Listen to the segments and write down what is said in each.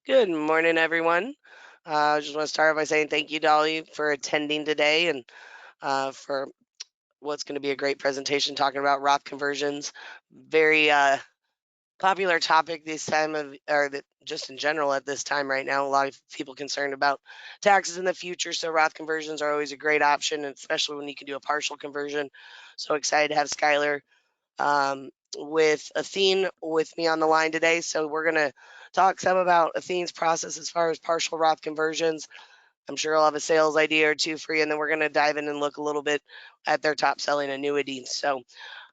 Good morning, everyone. I just want to start by saying thank you, Dolly, for attending today and for what's going to be a great presentation talking about Roth conversions. Very popular topic this time of, or just in general at this time right now. A lot of people concerned about taxes in the future, so Roth conversions are always a great option, and especially when you can do a partial conversion. So excited to have Skylar with Athene with me on the line today. So we're going to talk some about Athene's process as far as partial Roth conversions. I'm sure I'll have a sales idea or two for you, and then we're going to dive in and look a little bit at their top selling annuities. So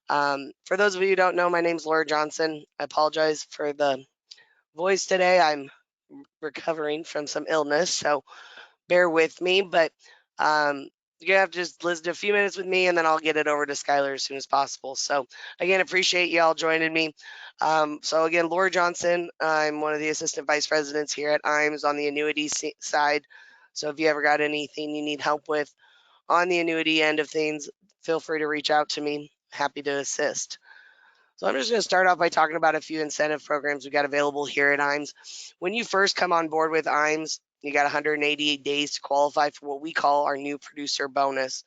for those of you who don't know, my name's Laura Johnson. I apologize for the voice today. I'm recovering from some illness, so bear with me. But you're gonna have to just listen to a few minutes with me, and then I'll get it over to Skylar as soon as possible. So again, appreciate you all joining me. So again, Laura Johnson. I'm one of the assistant vice presidents here at IAMS on the annuity side. So if you ever got anything you need help with on the annuity end of things, feel free to reach out to me. Happy to assist. So I'm just going to start off by talking about a few incentive programs we got available here at IAMS. When you first come on board with IAMS, you got 188 days to qualify for what we call our new producer bonus.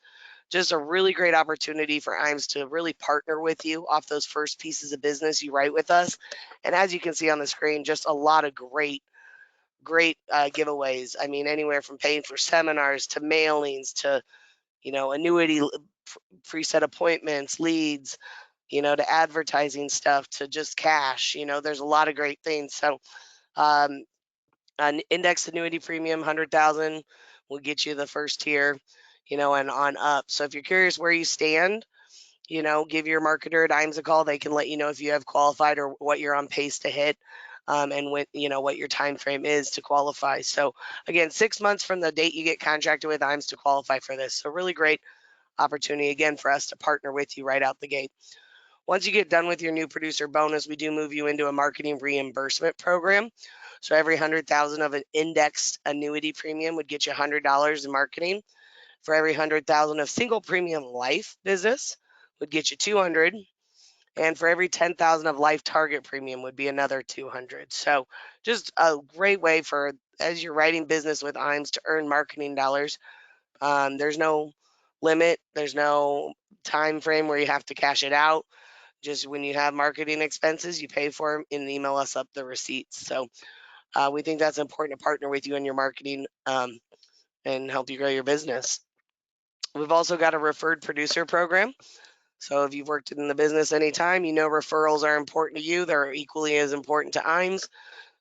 Just a really great opportunity for IAMS to really partner with you off those first pieces of business you write with us. And as you can see on the screen, just a lot of great giveaways. I mean, anywhere from paying for seminars to mailings to, annuity preset appointments, leads, to advertising stuff, to just cash. There's a lot of great things. So, um, an index annuity premium, 100,000 will get you the first tier, and on up. So if you're curious where you stand, give your marketer at IAMS a call. They can let you know if you have qualified or what you're on pace to hit. And when what your time frame is to qualify. So again, 6 months from the date you get contracted with IAMS to qualify for this. So really great opportunity again for us to partner with you right out the gate. Once you get done with your new producer bonus, we do move you into a marketing reimbursement program. So every 100,000 of an indexed annuity premium would get you $100 in marketing. For every 100,000 of single premium life business would get you 200. And for every 10,000 of life target premium would be another 200. So just a great way for, as you're writing business with IAMS, to earn marketing dollars. There's no limit. There's no time frame where you have to cash it out. Just when you have marketing expenses, you pay for them and email us up the receipts. So we think that's important to partner with you in your marketing and help you grow your business. We've also got a referred producer program. So if you've worked in the business anytime, referrals are important to you. They're equally as important to IAMS.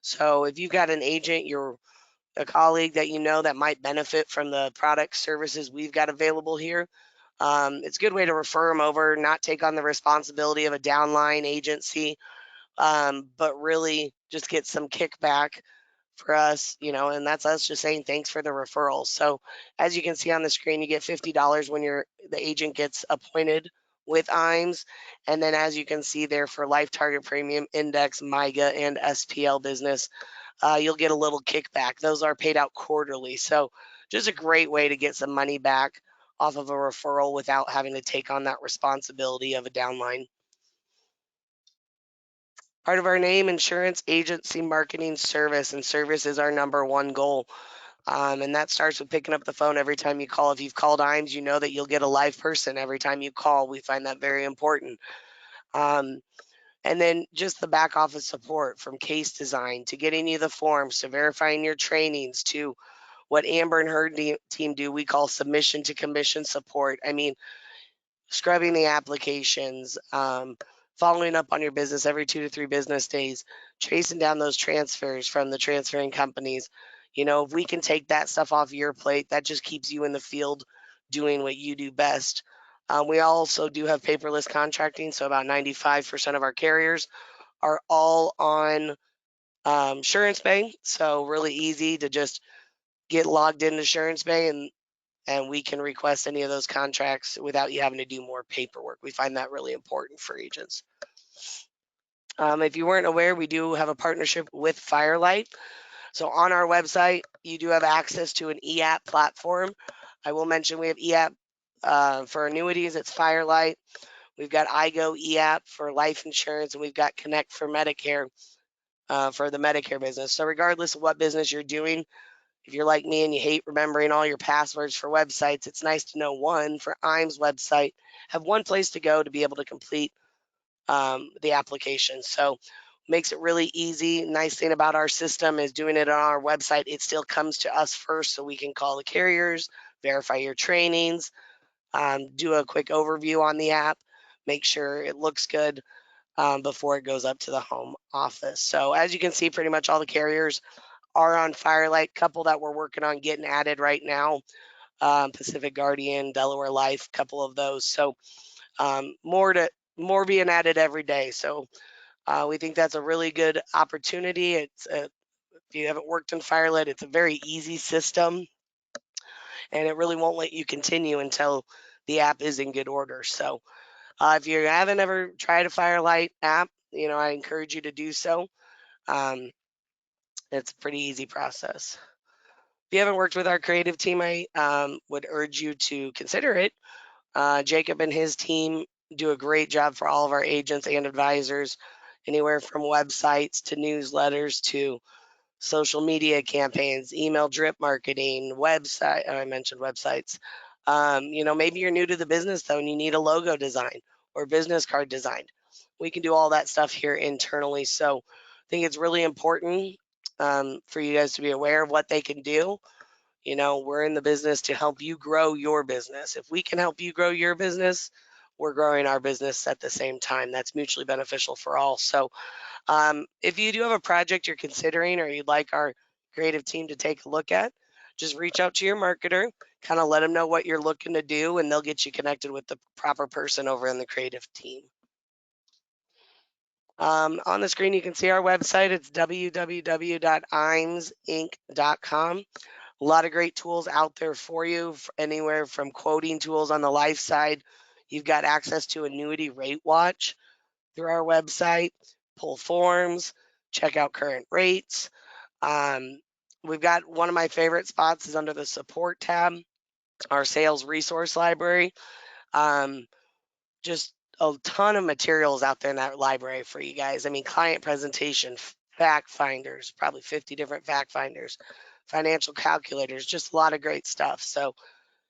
So if you've got an agent, you're a colleague that that might benefit from the product services we've got available here, it's a good way to refer them over, not take on the responsibility of a downline agency, but really just get some kickback for us, and that's us just saying thanks for the referrals. So as you can see on the screen, you get $50 when the agent gets appointed with IAMS. And then as you can see there for life target premium, index, MIGA, and SPL business, you'll get a little kickback. Those are paid out quarterly. So just a great way to get some money back off of a referral without having to take on that responsibility of a downline. Part of our name, insurance agency marketing service, and service is our number one goal. And that starts with picking up the phone every time you call. If you've called IAMS, you know that you'll get a live person every time you call. We find that very important. Um, and then just the back office support, from case design to getting you the forms to verifying your trainings to what Amber and her team do, we call submission to commission support. I mean, scrubbing the applications, following up on your business every 2 to 3 business days, chasing down those transfers from the transferring companies. If we can take that stuff off your plate, that just keeps you in the field doing what you do best. We also do have paperless contracting, so about 95% of our carriers are all on SuranceBay, so really easy to just get logged into SuranceBay and we can request any of those contracts without you having to do more paperwork. We find that really important for agents. If you weren't aware, we do have a partnership with FireLight. So on our website, you do have access to an e-app platform. I will mention we have e-app for annuities. It's FireLight. We've got iGo e-app for life insurance, and we've got Connect for Medicare. for the Medicare business. So regardless of what business you're doing, if you're like me and you hate remembering all your passwords for websites, it's nice to know one for IAMS website, have one place to go to be able to complete the application. So makes it really easy. Nice thing about our system is doing it on our website. It still comes to us first so we can call the carriers, verify your trainings, do a quick overview on the app, make sure it looks good before it goes up to the home office. So as you can see, pretty much all the carriers are on FireLight. Couple that we're working on getting added right now, Pacific Guardian, Delaware Life, couple of those. So more being added every day. So we think that's a really good opportunity. If you haven't worked in FireLight, it's a very easy system, and it really won't let you continue until the app is in good order. So if you haven't ever tried a FireLight app, I encourage you to do so. Um, it's a pretty easy process. If you haven't worked with our creative team, I would urge you to consider it. Jacob and his team do a great job for all of our agents and advisors, anywhere from websites to newsletters to social media campaigns, email drip marketing, website. I mentioned websites. Maybe you're new to the business though, and you need a logo design or business card designed. We can do all that stuff here internally. So I think it's really important for you guys to be aware of what they can do. We're in the business to help you grow your business. If we can help you grow your business, we're growing our business at the same time. That's mutually beneficial for all. So if you do have a project you're considering or you'd like our creative team to take a look at, just reach out to your marketer, kind of let them know what you're looking to do, and they'll get you connected with the proper person over in the creative team. On the screen, you can see our website. It's www.imsinc.com. A lot of great tools out there for you, anywhere from quoting tools on the life side. You've got access to Annuity Rate Watch through our website, pull forms, check out current rates. We've got one of my favorite spots is under the support tab, our sales resource library. Just a ton of materials out there in that library for you guys. I mean, client presentation, fact finders, probably 50 different fact finders, financial calculators, just a lot of great stuff. So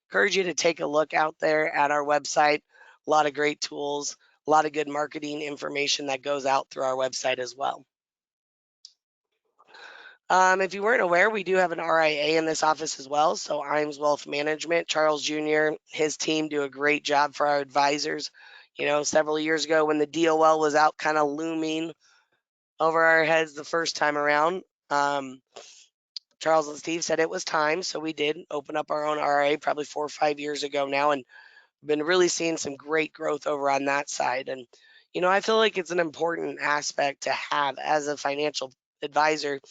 encourage you to take a look out there at our website. A lot of great tools, a lot of good marketing information that goes out through our website as well. If you weren't aware, we do have an RIA in this office as well. So IAMS Wealth Management, Charles Jr., his team do a great job for our advisors. Several years ago when the DOL was out kind of looming over our heads the first time around, Charles and Steve said it was time. So we did open up our own RIA probably 4 or 5 years ago now, and been really seeing some great growth over on that side. And, I feel like it's an important aspect to have as a financial advisor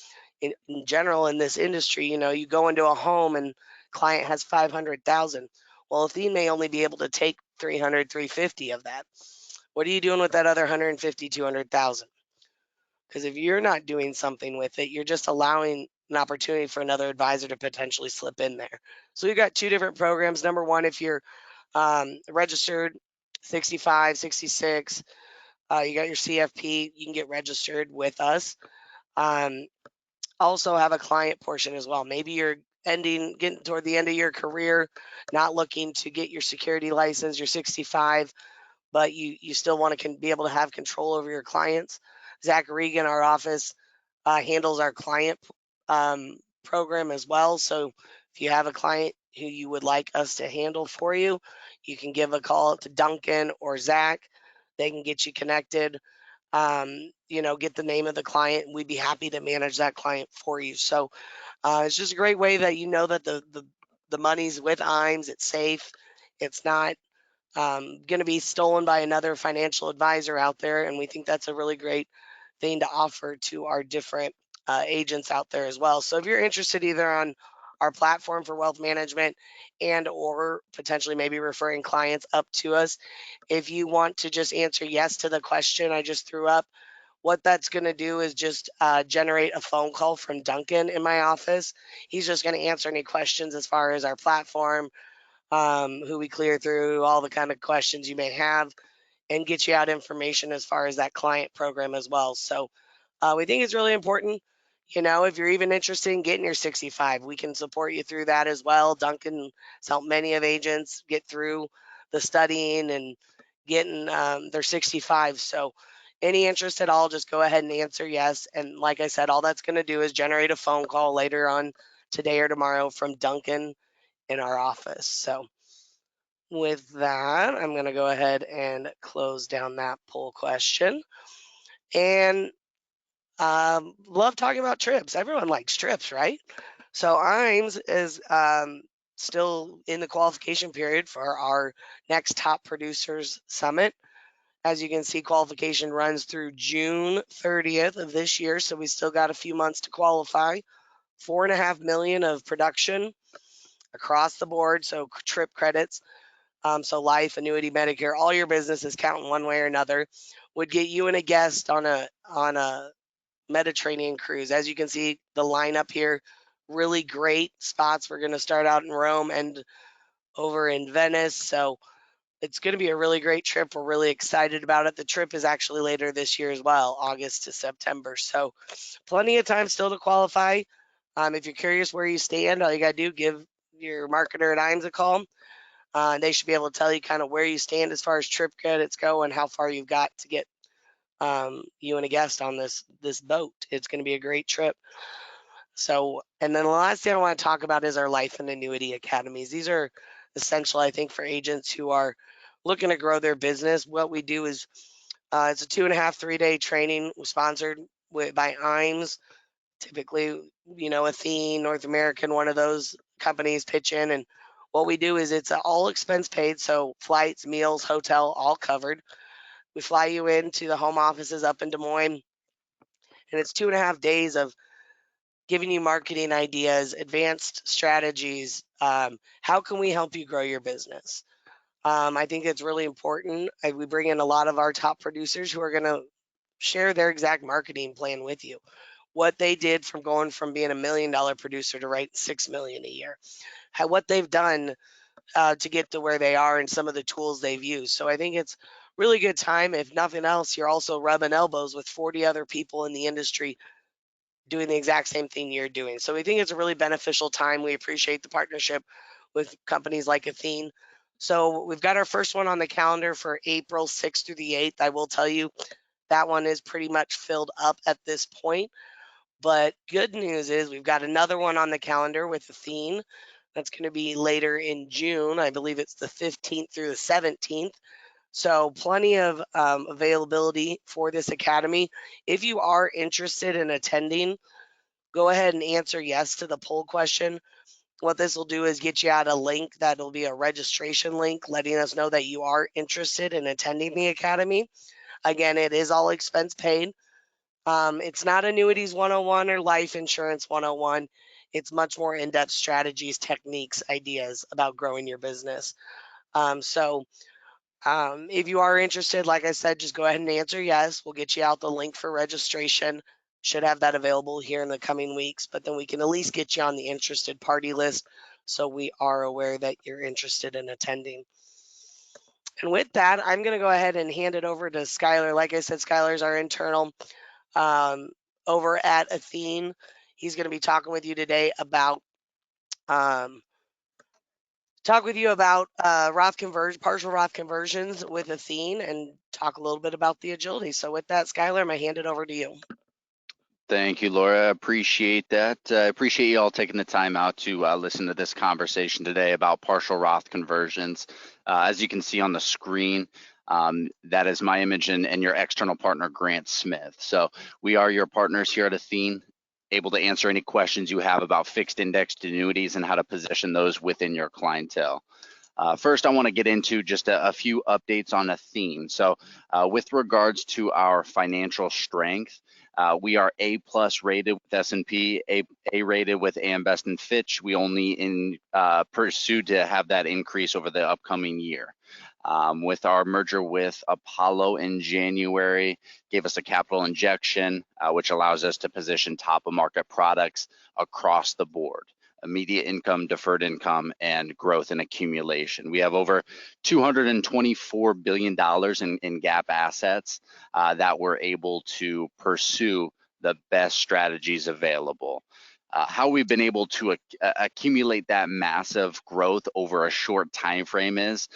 in general in this industry. You go into a home and client has 500,000. Well, Athene may only be able to take 300, 350 of that. What are you doing with that other 150, 200,000? Because if you're not doing something with it, you're just allowing an opportunity for another advisor to potentially slip in there. So we've got 2 different programs. Number one, if you're registered 65, 66, you got your CFP, you can get registered with us. Also have a client portion as well. Maybe you're getting toward the end of your career, not looking to get your security license, you're 65, but you still want to be able to have control over your clients. Zach Regan, our office, handles our client program as well. So if you have a client who you would like us to handle for you, you can give a call to Duncan or Zach. They can get you connected. Get the name of the client. We'd be happy to manage that client for you. So it's just a great way that that the money's with IAMS. It's safe. It's not going to be stolen by another financial advisor out there. And we think that's a really great thing to offer to our different agents out there as well. So if you're interested either on our platform for wealth management and or potentially maybe referring clients up to us, if you want to just answer yes to the question I just threw up, what that's going to do is just generate a phone call from Duncan in my office. He's just going to answer any questions as far as our platform, who we clear through, all the kind of questions you may have, and get you out information as far as that client program as well. So We think it's really important. You know, if you're even interested in getting your 65, we can support you through that as well. Duncan has helped many of agents get through the studying and getting their 65. So, any interest at all, just go ahead and answer yes. And like I said, all that's going to do is generate a phone call later on today or tomorrow from Duncan in our office. So, with that, I'm going to go ahead and close down that poll question. And love talking about trips. Everyone likes trips, right? So IAMS is still in the qualification period for our next Top Producers Summit. As you can see, qualification runs through June 30th of this year, so we still got a few months to qualify. 4.5 million of production across the board, so trip credits. So life, annuity, Medicare, all your businesses counting one way or another would get you and a guest on a Mediterranean cruise. As you can see, the lineup here, really great spots. We're going to start out in Rome and over in Venice. So it's going to be a really great trip. We're really excited about it. The trip is actually later this year as well, August to September. So plenty of time still to qualify. If you're curious where you stand, all you got to do, give your marketer at IAMS a call. They should be able to tell you kind of where you stand as far as trip credits go and how far you've got to get you and a guest on this boat. It's going to be a great trip. So, and then the last thing I want to talk about is our life and annuity academies. These are essential, I think, for agents who are looking to grow their business. What we do is it's a 2.5, 3-day training sponsored by IAMS. Typically, you know, Athene, North American, one of those companies pitch in. And what we do is it's all expense paid. So flights, meals, hotel, all covered. We fly you into the home offices up in Des Moines, and it's 2.5 days of giving you marketing ideas, advanced strategies. How can we help you grow your business? I think it's really important. We bring in a lot of our top producers who are going to share their exact marketing plan with you. What they did from going from being $1 million producer to write $6 million a year, what they've done to get to where they are and some of the tools they've used. So I think it's really good time. If nothing else, you're also rubbing elbows with 40 other people in the industry doing the exact same thing you're doing. So we think it's a really beneficial time. We appreciate the partnership with companies like Athene. So we've got our first one on the calendar for April 6th through the 8th. I will tell you that one is pretty much filled up at this point. But good news is we've got another one on the calendar with Athene. That's going to be later in June. I believe it's the 15th through the 17th. So plenty of availability for this academy. If you are interested in attending, go ahead and answer yes to the poll question. What this will do is get you out a link that'll be a registration link letting us know that you are interested in attending the academy. Again, it is all expense paid. It's not Annuities 101 or Life Insurance 101. It's much more in-depth strategies, techniques, ideas about growing your business. If you are interested, like I said, just go ahead and answer yes. We'll get you out the link for registration. Should have that available here in the coming weeks, but then we can at least get you on the interested party list so we are aware that you're interested in attending. And with that, I'm going to go ahead and hand it over to Skylar. Like I said, Skylar's our internal over at Athene. He's going to be talking with you today about Roth conversion, partial Roth conversions with Athene, and talk a little bit about the agility. So with that, Skylar, I'm going to hand it over to you. Thank you, Laura. I appreciate that. I appreciate you all taking the time out to listen to this conversation today about partial Roth conversions. As you can see on the screen, that is my image and your external partner, Grant Smith. So we are your partners here at Athene, able to answer any questions you have about fixed indexed annuities and how to position those within your clientele. First, I want to get into just a few updates on Athene. So with regards to our financial strength, we are A+ rated with S&P, A rated with AM Best and Fitch. We only pursue to have that increase over the upcoming year. With our merger with Apollo in January, gave us a capital injection, which allows us to position top of market products across the board. Immediate income, deferred income, and growth and accumulation. We have over $224 billion in GAAP assets that we're able to pursue the best strategies available. How we've been able to accumulate that massive growth over a short time frame is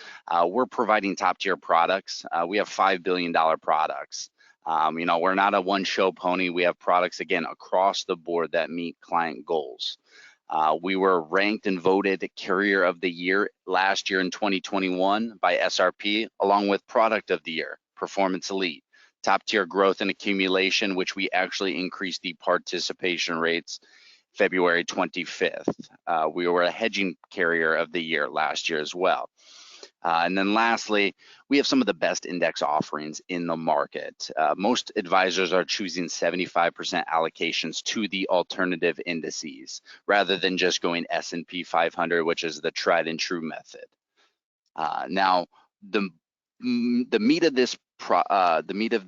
we're providing top tier products. We have $5 billion products. We're not a one show pony. We have products, again, across the board that meet client goals. We were ranked and voted Carrier of the Year last year in 2021 by SRP, along with Product of the Year, Performance Elite, top tier growth and accumulation, which we actually increased the participation rates February 25th. We were a hedging Carrier of the Year last year as well. And then lastly, we have some of the best index offerings in the market. Most advisors are choosing 75% allocations to the alternative indices rather than just going S&P 500, which is the tried and true method. Now, the meat of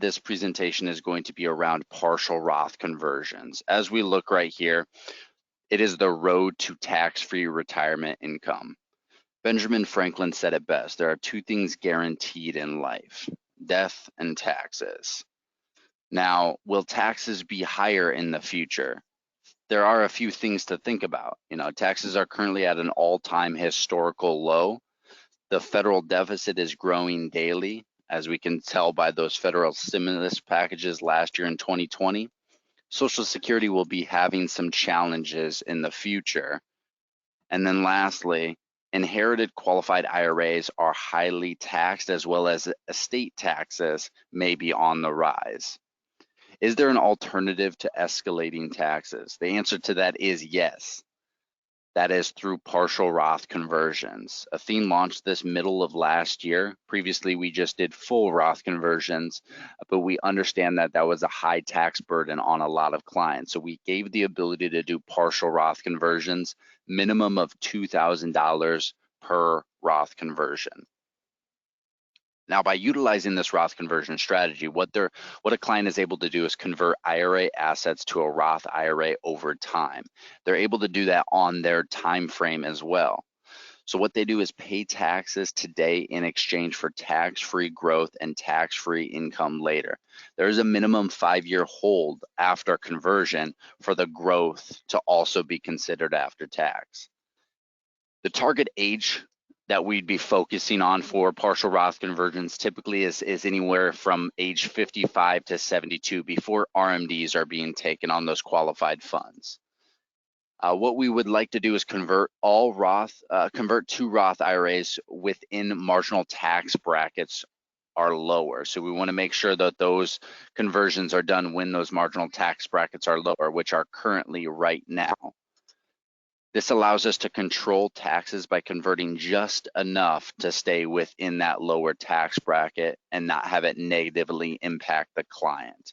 this presentation is going to be around partial Roth conversions. As we look right here, it is the road to tax-free retirement income. Benjamin Franklin said it best: there are two things guaranteed in life, death and taxes. Now, will taxes be higher in the future? There are a few things to think about. Taxes are currently at an all-time historical low. The federal deficit is growing daily, as we can tell by those federal stimulus packages last year in 2020. Social Security will be having some challenges in the future. And then lastly, inherited qualified IRAs are highly taxed, as well as estate taxes may be on the rise. Is there an alternative to escalating taxes? The answer to that is yes. That is through partial Roth conversions. Athene launched this middle of last year. Previously, we just did full Roth conversions, but we understand that that was a high tax burden on a lot of clients. So we gave the ability to do partial Roth conversions, minimum of $2,000 per Roth conversion. Now, by utilizing this Roth conversion strategy, what a client is able to do is convert IRA assets to a Roth IRA over time. They're able to do that on their time frame as well. So what they do is pay taxes today in exchange for tax-free growth and tax-free income later. There is a minimum 5-year hold after conversion for the growth to also be considered after tax. The target age that we'd be focusing on for partial Roth conversions typically is anywhere from age 55 to 72 before RMDs are being taken on those qualified funds. What we would like to do is convert two Roth IRAs within marginal tax brackets are lower. So we want to make sure that those conversions are done when those marginal tax brackets are lower, which are currently right now. This allows us to control taxes by converting just enough to stay within that lower tax bracket and not have it negatively impact the client.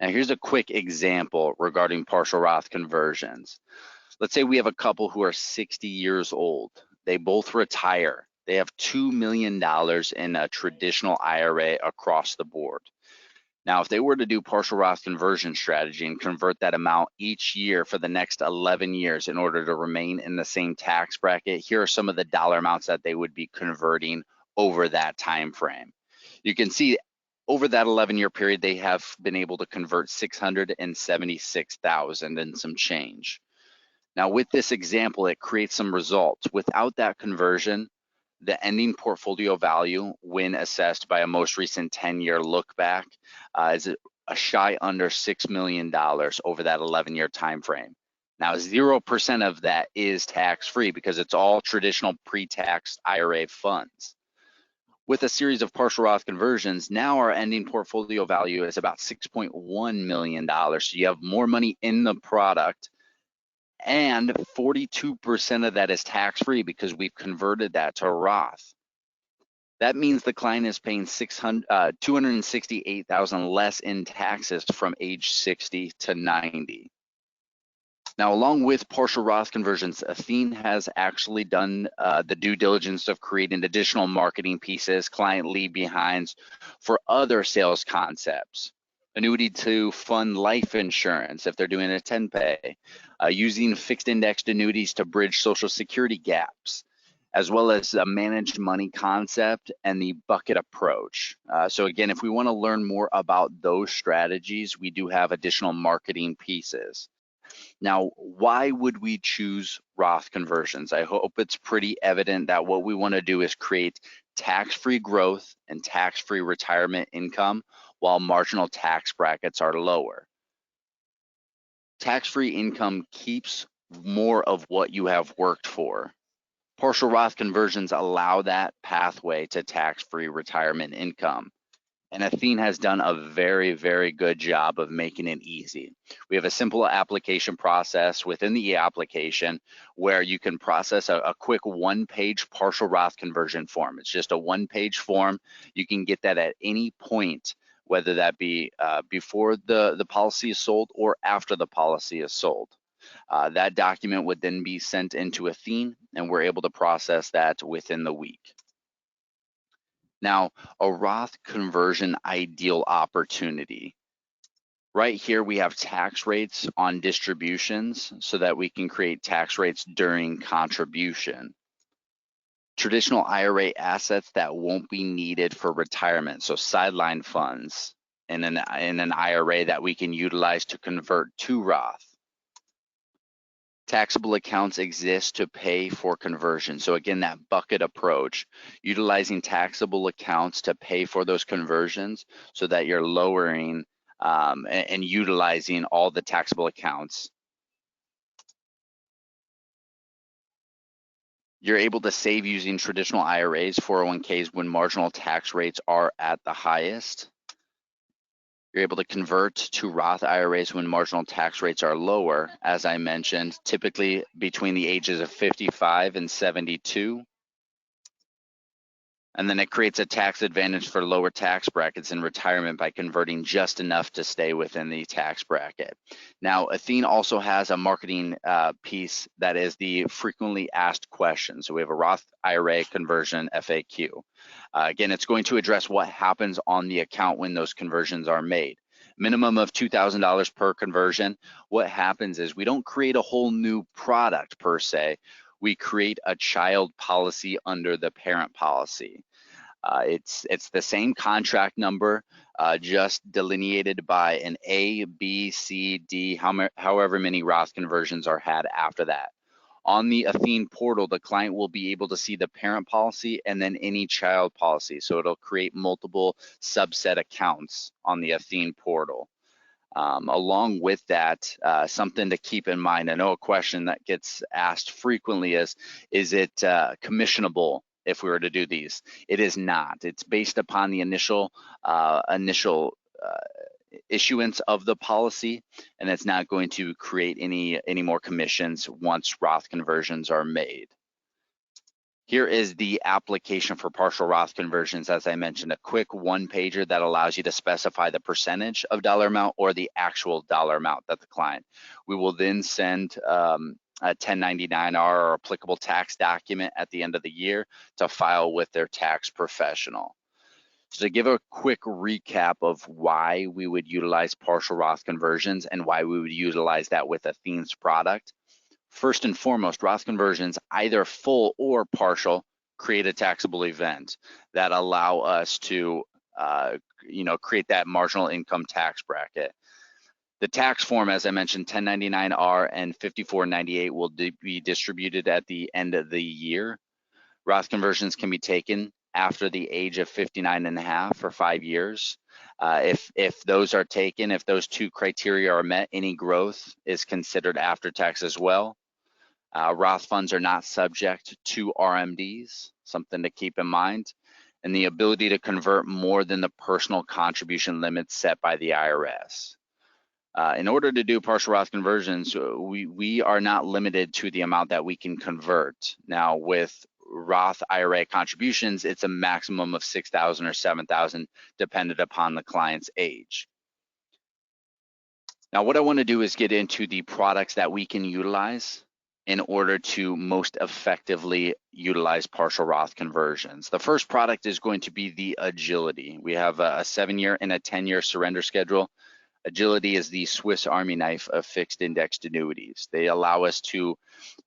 Now, here's a quick example regarding partial Roth conversions. Let's say we have a couple who are 60 years old. They both retire. They have $2 million in a traditional IRA across the board. Now, if they were to do partial Roth conversion strategy and convert that amount each year for the next 11 years in order to remain in the same tax bracket, here are some of the dollar amounts that they would be converting over that time frame. You can see over that 11-year period, they have been able to convert $676,000 and some change. Now, with this example, it creates some results. Without that conversion, the ending portfolio value, when assessed by a most recent 10-year look back, is a shy under $6 million over that 11-year time frame. Now, 0% of that is tax-free because it's all traditional pre-tax IRA funds. With a series of partial Roth conversions, now our ending portfolio value is about $6.1 million. So you have more money in the product, and 42% of that is tax-free because we've converted that to Roth. That means the client is paying $268,000 less in taxes from age 60 to 90. Now, along with partial Roth conversions, Athene has actually done the due diligence of creating additional marketing pieces, client leave behinds for other sales concepts. Annuity to fund life insurance if they're doing a 10-pay, using fixed indexed annuities to bridge Social Security gaps, as well as a managed money concept and the bucket approach. So again, if we want to learn more about those strategies, we do have additional marketing pieces. Now, why would we choose Roth conversions? I hope it's pretty evident that what we want to do is create tax-free growth and tax-free retirement income while marginal tax brackets are lower. Tax-free income keeps more of what you have worked for. Partial Roth conversions allow that pathway to tax-free retirement income. And Athene has done a very, very good job of making it easy. We have a simple application process within the application where you can process a quick one-page partial Roth conversion form. It's just a one-page form. You can get that at any point, whether that be before the policy is sold or after the policy is sold. That document would then be sent into Athene, and we're able to process that within the week. Now, a Roth conversion ideal opportunity. Right here, we have tax rates on distributions so that we can create tax rates during contribution. Traditional IRA assets that won't be needed for retirement, so sideline funds in an IRA that we can utilize to convert to Roth. Taxable accounts exist to pay for conversion. So again, that bucket approach, utilizing taxable accounts to pay for those conversions so that you're lowering and utilizing all the taxable accounts. You're able to save using traditional IRAs, 401ks when marginal tax rates are at the highest. You're able to convert to Roth IRAs when marginal tax rates are lower, as I mentioned, typically between the ages of 55 and 72. And then it creates a tax advantage for lower tax brackets in retirement by converting just enough to stay within the tax bracket. Now, Athene also has a marketing piece that is the frequently asked questions. So we have a Roth IRA conversion FAQ. Again, it's going to address what happens on the account when those conversions are made. Minimum of $2,000 per conversion. What happens is we don't create a whole new product per se. We create a child policy under the parent policy. It's the same contract number, just delineated by an A, B, C, D, however many Roth conversions are had after that. On the Athene portal, the client will be able to see the parent policy and then any child policy. So it'll create multiple subset accounts on the Athene portal. Along with that, something to keep in mind, I know a question that gets asked frequently is it commissionable if we were to do these? It is not. It's based upon the initial issuance of the policy, and it's not going to create any more commissions once Roth conversions are made. Here is the application for partial Roth conversions. As I mentioned, a quick one-pager that allows you to specify the percentage of dollar amount or the actual dollar amount that the client. We will then send a 1099-R or applicable tax document at the end of the year to file with their tax professional. So to give a quick recap of why we would utilize partial Roth conversions and why we would utilize that with Athene's product. First and foremost, Roth conversions, either full or partial, create a taxable event that allow us to create that marginal income tax bracket. The tax form, as I mentioned, 1099-R and 5498 will be distributed at the end of the year. Roth conversions can be taken after the age of 59 and a half for 5 years. If those are taken, if those two criteria are met, any growth is considered after tax as well. Roth funds are not subject to RMDs, something to keep in mind, and the ability to convert more than the personal contribution limits set by the IRS. In order to do partial Roth conversions, we are not limited to the amount that we can convert. Now, with Roth IRA contributions, it's a maximum of $6,000 or $7,000, dependent upon the client's age. Now, what I want to do is get into the products that we can utilize in order to most effectively utilize partial Roth conversions. The first product is going to be the Agility. We have a 7-year and a 10-year surrender schedule. Agility is the Swiss Army knife of fixed indexed annuities. They allow us to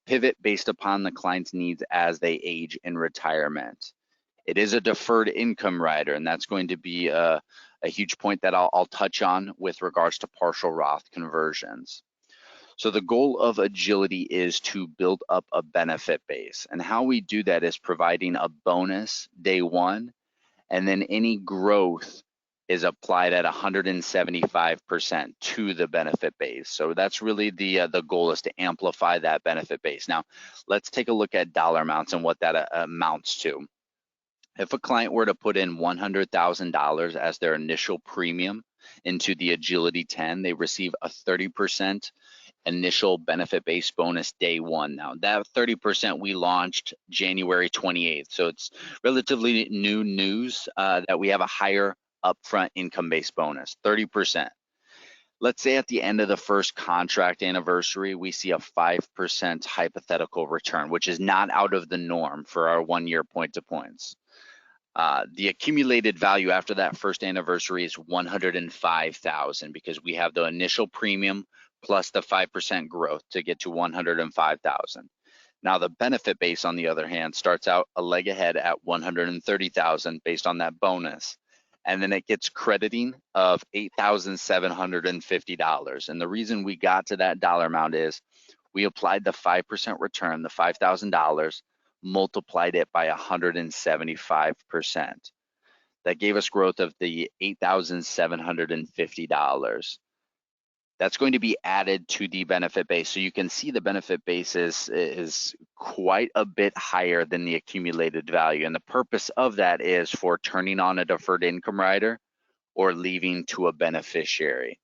pivot based upon the client's needs as they age in retirement. It is a deferred income rider, and that's going to be a huge point that I'll touch on with regards to partial Roth conversions. So the goal of Agility is to build up a benefit base, and how we do that is providing a bonus day one, and then any growth is applied at 175% to the benefit base. So that's really the goal, is to amplify that benefit base. Now, let's take a look at dollar amounts and what that amounts to. If a client were to put in $100,000 as their initial premium into the Agility 10, they receive a 30% initial benefit base bonus day one. Now, that 30% we launched January 28th, so it's relatively new news that we have a higher upfront income-based bonus, 30%. Let's say at the end of the first contract anniversary, we see a 5% hypothetical return, which is not out of the norm for our 1 year point-to-points. The accumulated value after that first anniversary is $105,000, because we have the initial premium plus the 5% growth to get to $105,000. Now the benefit base, on the other hand, starts out a leg ahead at $130,000 based on that bonus, and then it gets crediting of $8,750. And the reason we got to that dollar amount is we applied the 5% return, the $5,000, multiplied it by 175%. That gave us growth of the $8,750. That's going to be added to the benefit base. So you can see the benefit base is quite a bit higher than the accumulated value. And the purpose of that is for turning on a deferred income rider or leaving to a beneficiary.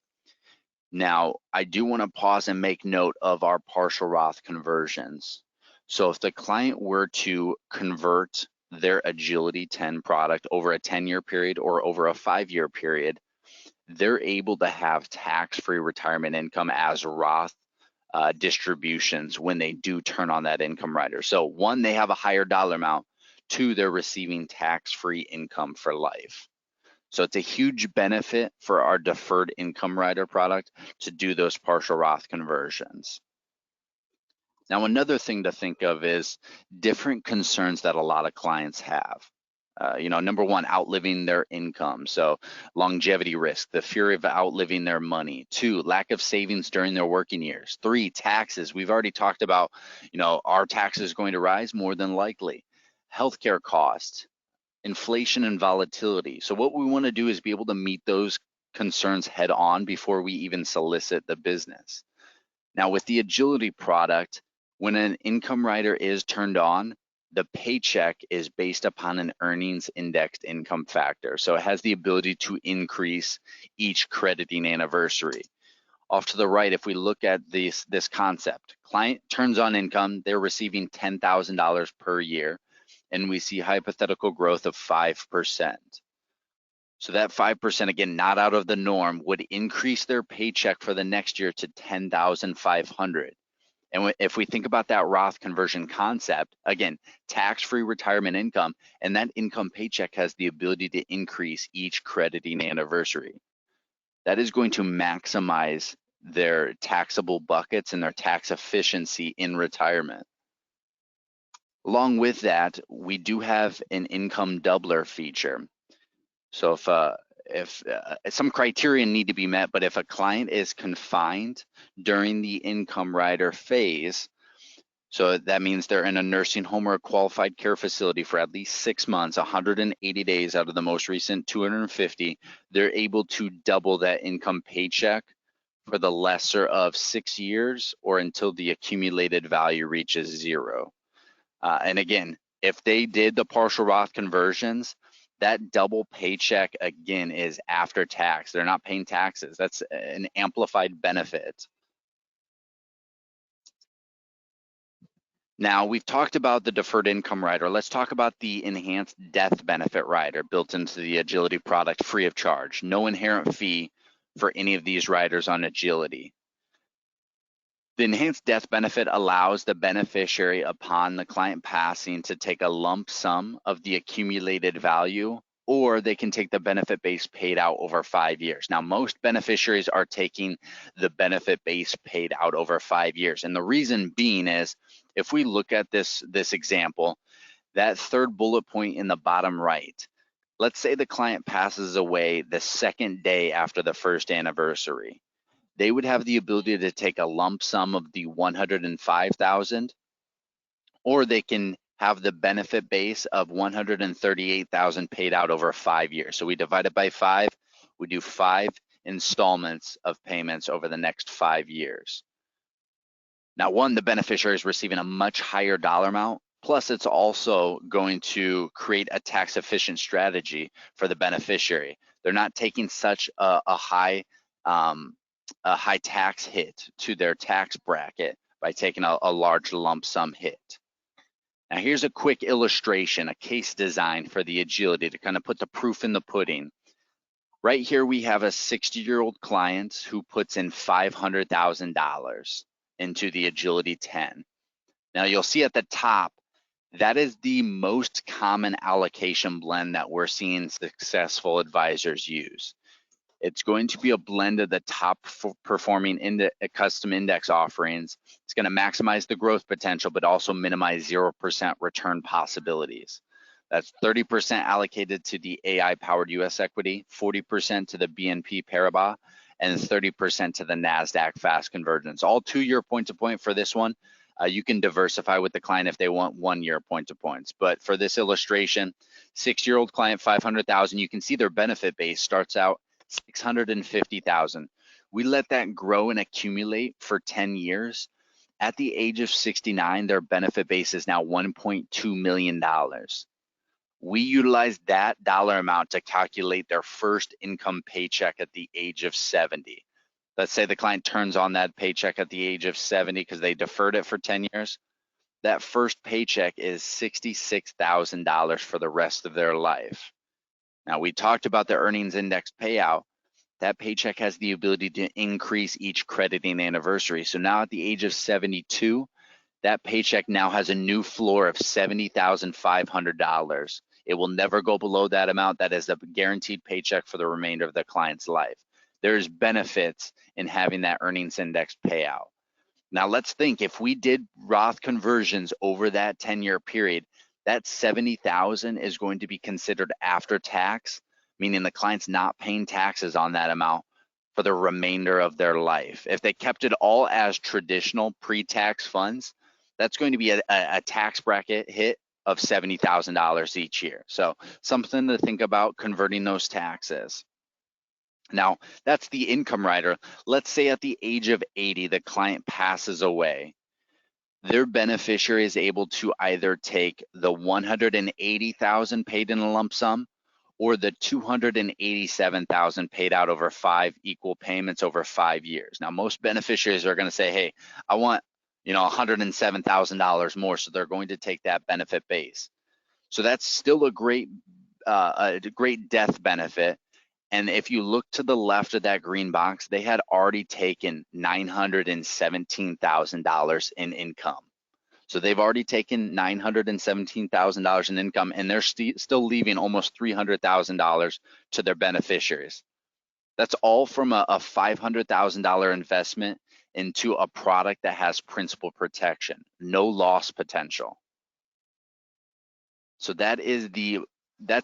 Now, I do want to pause and make note of our partial Roth conversions. So if the client were to convert their Agility 10 product over a 10-year period or over a 5-year period, they're able to have tax-free retirement income as Roth distributions when they do turn on that income rider. So one, they have a higher dollar amount. Two, they're receiving tax-free income for life. So it's a huge benefit for our deferred income rider product to do those partial Roth conversions. Now, another thing to think of is different concerns that a lot of clients have. Number one, outliving their income. So longevity risk, the fear of outliving their money. Two, lack of savings during their working years. Three, taxes. We've already talked about, are taxes going to rise? More than likely. Healthcare costs, inflation and volatility. So what we want to do is be able to meet those concerns head on before we even solicit the business. Now, with the Agility product, when an income rider is turned on, the paycheck is based upon an earnings indexed income factor. So it has the ability to increase each crediting anniversary. Off to the right, if we look at this concept, client turns on income, they're receiving $10,000 per year, and we see hypothetical growth of 5%. So that 5%, again, not out of the norm, would increase their paycheck for the next year to $10,500. And if we think about that Roth conversion concept, again, tax-free retirement income, and that income paycheck has the ability to increase each crediting anniversary. That is going to maximize their taxable buckets and their tax efficiency in retirement. Along with that, we do have an income doubler feature. So if some criteria need to be met, but if a client is confined during the income rider phase, so that means they're in a nursing home or a qualified care facility for at least 6 months, 180 days out of the most recent 250, they're able to double that income paycheck for the lesser of 6 years or until the accumulated value reaches 0. And again, if they did the partial Roth conversions, that double paycheck, again, is after tax. They're not paying taxes. That's an amplified benefit. Now, we've talked about the deferred income rider. Let's talk about the enhanced death benefit rider built into the Agility product free of charge. No inherent fee for any of these riders on Agility. The enhanced death benefit allows the beneficiary upon the client passing to take a lump sum of the accumulated value or they can take the benefit base paid out over 5 years. Now, most beneficiaries are taking the benefit base paid out over 5 years. And the reason being is, if we look at this example, that third bullet point in the bottom right, let's say the client passes away the second day after the first anniversary. They would have the ability to take a lump sum of the $105,000, or they can have the benefit base of $138,000 paid out over 5 years. So we divide it by 5. We do 5 installments of payments over the next 5 years. Now, one, the beneficiary is receiving a much higher dollar amount. Plus, it's also going to create a tax efficient strategy for the beneficiary. They're not taking such a high tax hit to their tax bracket by taking a large lump sum hit. Now, here's a quick illustration, a case design for the agility to kind of put the proof in the pudding. Right here, we have a 60-year-old client who puts in $500,000 into the Agility 10. Now, you'll see at the top, that is the most common allocation blend that we're seeing successful advisors use. It's going to be a blend of the top performing custom index offerings. It's going to maximize the growth potential, but also minimize 0% return possibilities. That's 30% allocated to the AI-powered U.S. equity, 40% to the BNP Paribas, and 30% to the NASDAQ fast convergence. All 2-year point-to-point for this one. You can diversify with the client if they want 1-year point-to-points. But for this illustration, 6-year-old client, $500,000. You can see their benefit base starts out $650,000. We let that grow and accumulate for 10 years. At the age of 69, their benefit base is now $1.2 million. We utilize that dollar amount to calculate their first income paycheck at the age of 70. Let's say the client turns on that paycheck at the age of 70 because they deferred it for 10 years. That first paycheck is $66,000 for the rest of their life. Now, we talked about the earnings index payout. That paycheck has the ability to increase each crediting anniversary. So now at the age of 72, that paycheck now has a new floor of $70,500. It will never go below that amount. That is a guaranteed paycheck for the remainder of the client's life. There's benefits in having that earnings index payout. Now let's think, if we did Roth conversions over that 10-year period, that $70,000 is going to be considered after tax, meaning the client's not paying taxes on that amount for the remainder of their life. If they kept it all as traditional pre-tax funds, that's going to be a tax bracket hit of $70,000 each year. So something to think about, converting those taxes. Now, that's the income rider. Let's say at the age of 80, the client passes away. Their beneficiary is able to either take the $180,000 paid in a lump sum or the $287,000 paid out over 5 equal payments over 5 years. Now, most beneficiaries are going to say, hey, I want $107,000 more, so they're going to take that benefit base. So that's still a great death benefit. And if you look to the left of that green box, they had already taken $917,000 in income. So they've already taken $917,000 in income, and they're still leaving almost $300,000 to their beneficiaries. That's all from a $500,000 investment into a product that has principal protection, no loss potential. So that's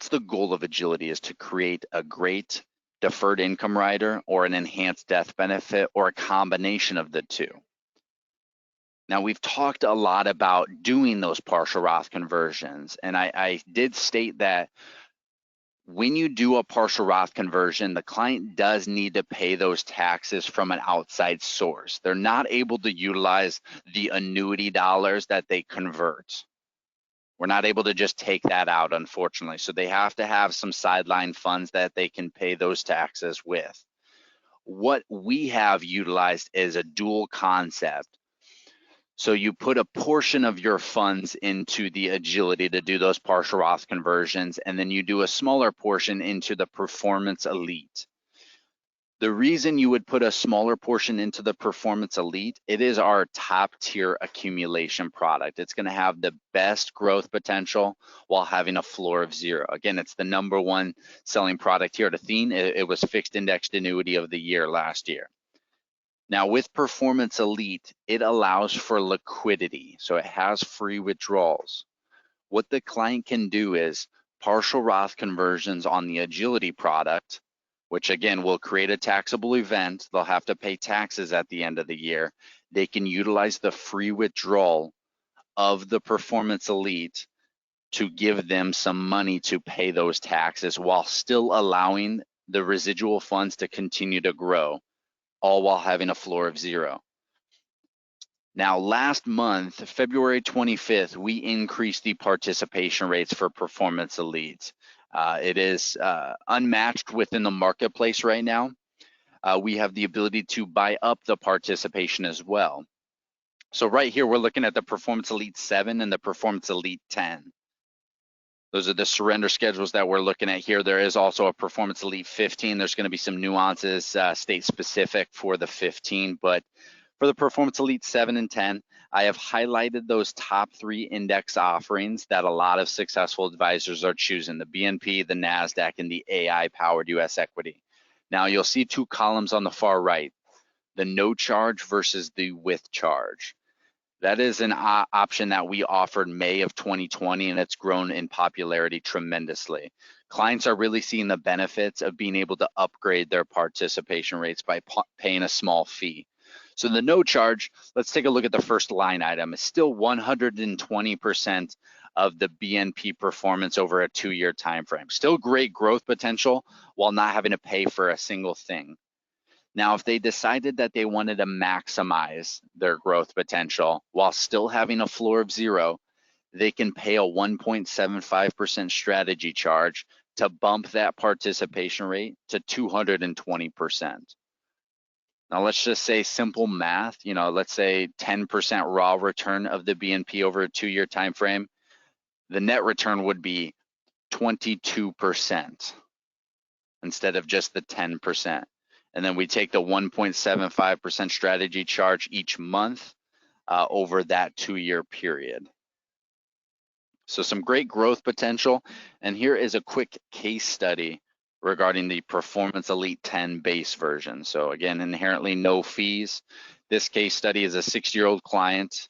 the goal of Agility, is to create a great deferred income rider or an enhanced death benefit or a combination of the two. Now, we've talked a lot about doing those partial Roth conversions, and I did state that when you do a partial Roth conversion, the client does need to pay those taxes from an outside source. They're not able to utilize the annuity dollars that they convert. We're not able to just take that out, unfortunately. So they have to have some sideline funds that they can pay those taxes with. What we have utilized is a dual concept. So you put a portion of your funds into the Agility to do those partial Roth conversions, and then you do a smaller portion into the Performance Elite. The reason you would put a smaller portion into the Performance Elite, it is our top tier accumulation product. It's going to have the best growth potential while having a floor of 0. Again, it's the #1 selling product here at Athene. It was fixed indexed annuity of the year last year. Now with Performance Elite, it allows for liquidity. So it has free withdrawals. What the client can do is partial Roth conversions on the Agility product, which again will create a taxable event. They'll have to pay taxes at the end of the year. They can utilize the free withdrawal of the Performance Elite to give them some money to pay those taxes while still allowing the residual funds to continue to grow, all while having a floor of 0. Now, last month, February 25th, we increased the participation rates for Performance Elite. It is unmatched within the marketplace right now. We have the ability to buy up the participation as well. So right here, we're looking at the Performance Elite 7 and the Performance Elite 10. Those are the surrender schedules that we're looking at here. There is also a Performance Elite 15. There's going to be some nuances state specific for the 15, but for the Performance Elite 7 and 10, I have highlighted those top 3 index offerings that a lot of successful advisors are choosing: the BNP, the NASDAQ, and the AI-powered US equity. Now you'll see 2 columns on the far right, the no charge versus the with charge. That is an option that we offered May of 2020, and it's grown in popularity tremendously. Clients are really seeing the benefits of being able to upgrade their participation rates by paying a small fee. So the no charge, let's take a look at the first line item. It's still 120% of the BNP performance over a 2-year time frame. Still great growth potential while not having to pay for a single thing. Now, if they decided that they wanted to maximize their growth potential while still having a floor of 0, they can pay a 1.75% strategy charge to bump that participation rate to 220%. Now, let's just say simple math, let's say 10% raw return of the BNP over a 2-year time frame. The net return would be 22% instead of just the 10%. And then we take the 1.75% strategy charge each month over that 2-year period. So some great growth potential. And here is a quick case study regarding the Performance Elite 10 base version. So again, inherently no fees. This case study is a 60-year-old client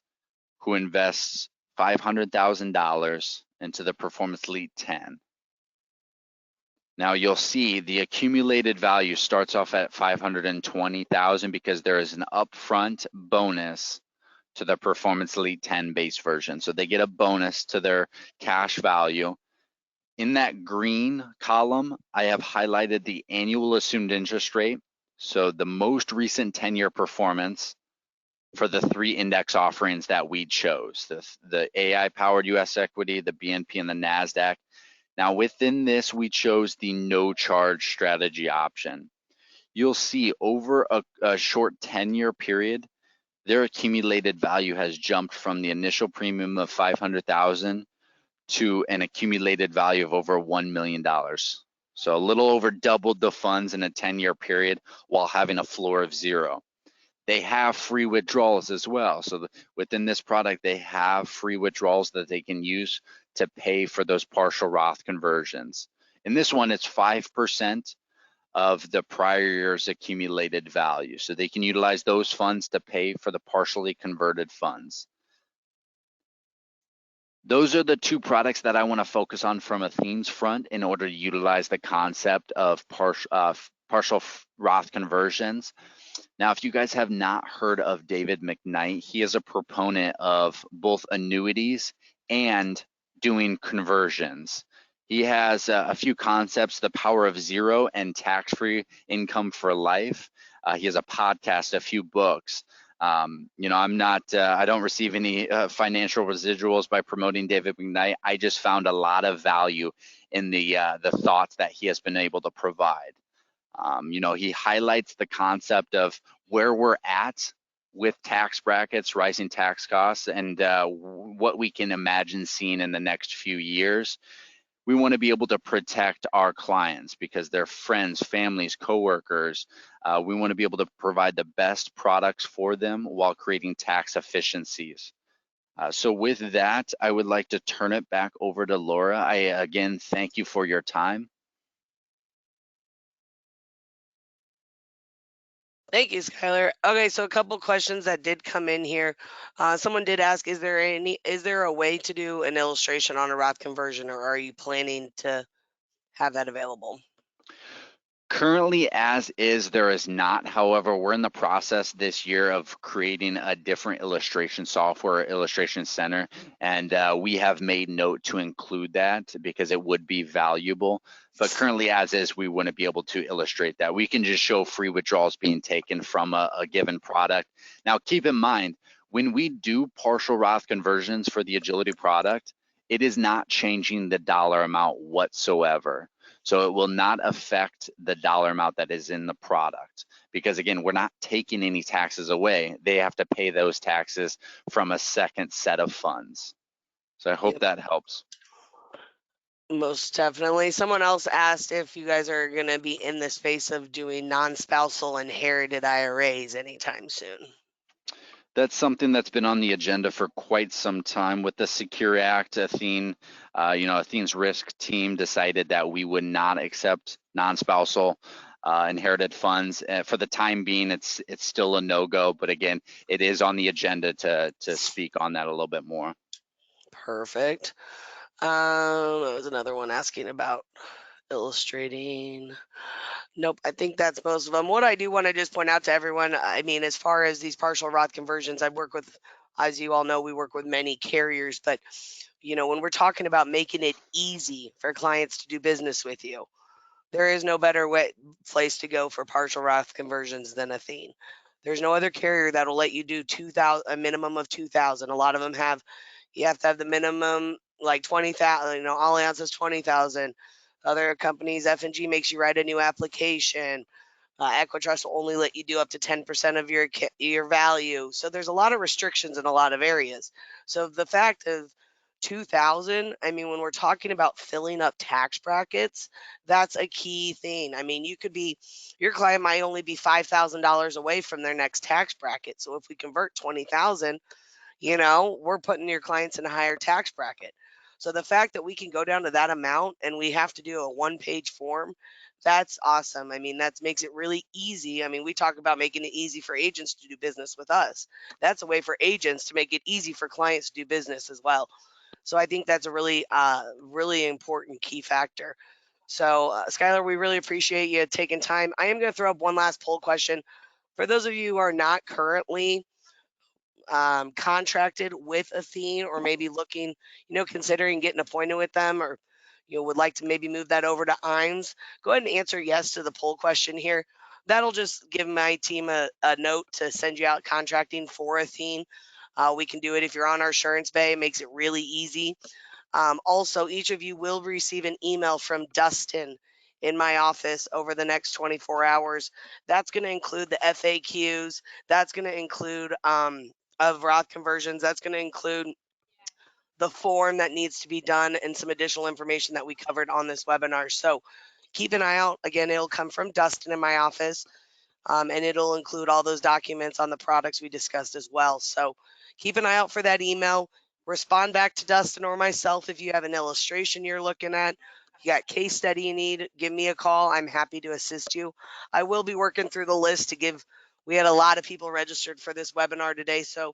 who invests $500,000 into the Performance Elite 10. Now you'll see the accumulated value starts off at $520,000 because there is an upfront bonus to the Performance Elite 10 base version. So they get a bonus to their cash value. In that green column, I have highlighted the annual assumed interest rate. So the most recent 10-year performance for the 3 index offerings that we chose, the AI-powered US equity, the BNP, and the NASDAQ. Now within this, we chose the no charge strategy option. You'll see over a short 10-year period, their accumulated value has jumped from the initial premium of $500,000 to an accumulated value of over $1 million. So a little over doubled the funds in a 10-year period while having a floor of 0. They have free withdrawals as well. So within this product, they have free withdrawals that they can use to pay for those partial Roth conversions. In this one, it's 5% of the prior year's accumulated value. So they can utilize those funds to pay for the partially converted funds. Those are the 2 products that I want to focus on from Athene's front in order to utilize the concept of partial Roth conversions. Now, if you guys have not heard of David McKnight, he is a proponent of both annuities and doing conversions. He has a few concepts: the power of 0 and tax-free income for life. He has a podcast, a few books. I'm not, I don't receive any financial residuals by promoting David McKnight. I just found a lot of value in the thoughts that he has been able to provide. He highlights the concept of where we're at with tax brackets, rising tax costs, and what we can imagine seeing in the next few years. we want to be able to protect our clients because they're friends, families, coworkers. We want to be able to provide the best products for them while creating tax efficiencies. So with that, I would like to turn it back over to Laura. I again thank you for your time. Thank you, Skylar. Okay, so a couple questions that did come in here. Someone did ask, is there a way to do an illustration on a Roth conversion, or are you planning to have that available? Currently, as is, there is not. However, we're in the process this year of creating a different illustration software, Illustration Center, and we have made note to include that because it would be valuable. But currently, as is, we wouldn't be able to illustrate that. We can just show free withdrawals being taken from a given product. Now, keep in mind, when we do partial Roth conversions for the Agility product, it is not changing the dollar amount whatsoever. So it will not affect the dollar amount that is in the product because again, we're not taking any taxes away. They have to pay those taxes from a second set of funds. So I hope Yep, that helps. most definitely. Someone else asked if you guys are going to be in the space of doing non-spousal inherited IRAs anytime soon. That's something that's been on the agenda for quite some time with the Secure Act. Athene, Athene's risk team decided that we would not accept non-spousal inherited funds. For the time being, it's still a no-go, but again, it is on the agenda to speak on that a little bit more. Perfect. There was another one asking about illustrating. Nope, I think that's most of them. What I do want to just point out to everyone, I mean, as far as these partial Roth conversions, I work with, as you all know, we work with many carriers, but when we're talking about making it easy for clients to do business with you, there is no better place to go for partial Roth conversions than Athene. There's no other carrier that'll let you do 2,000, a minimum of 2,000. A lot of them you have to have the minimum like 20,000. Allianz is 20,000. Other companies, F&G makes you write a new application. Equitrust will only let you do up to 10% of your value. So there's a lot of restrictions in a lot of areas. So the fact of 2000, I mean, when we're talking about filling up tax brackets, that's a key thing. I mean, your client might only be $5,000 away from their next tax bracket. So if we convert 20,000, we're putting your clients in a higher tax bracket. So the fact that we can go down to that amount and we have to do a one-page form, that's awesome. I mean, that makes it really easy. I mean, we talk about making it easy for agents to do business with us. That's a way for agents to make it easy for clients to do business as well. So I think that's a really important key factor. So, Skylar, we really appreciate you taking time. I am going to throw up one last poll question. For those of you who are not currently contracted with Athene, or maybe looking, considering getting appointed with them, or would like to maybe move that over to IAMS, go ahead and answer yes to the poll question here. That'll just give my team a note to send you out contracting for Athene. We can do it if you're on our Assurance Bay. It makes it really easy. Also, each of you will receive an email from Dustin in my office over the next 24 hours. That's going to include the FAQs. That's going to include of Roth conversions. That's going to include the form that needs to be done and some additional information that we covered on this webinar. So keep an eye out. Again, it'll come from Dustin in my office, and it'll include all those documents on the products we discussed as well. So keep an eye out for that email. Respond back to Dustin or myself if you have an illustration you're looking at. You got case study you need, give me a call. I'm happy to assist you. I will be working through the list we had a lot of people registered for this webinar today. So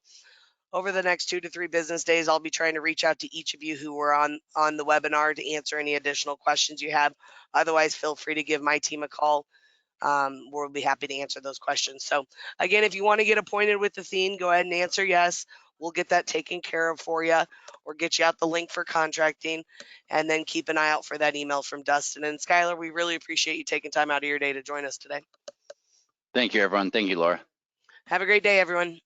over the next 2 to 3 business days, I'll be trying to reach out to each of you who were on the webinar to answer any additional questions you have. Otherwise, feel free to give my team a call. We'll be happy to answer those questions. So again, if you want to get appointed with Athene, go ahead and answer yes. We'll get that taken care of for you, or get you out the link for contracting, and then keep an eye out for that email from Dustin. And Skylar, we really appreciate you taking time out of your day to join us today. Thank you, everyone. Thank you, Laura. Have a great day, everyone.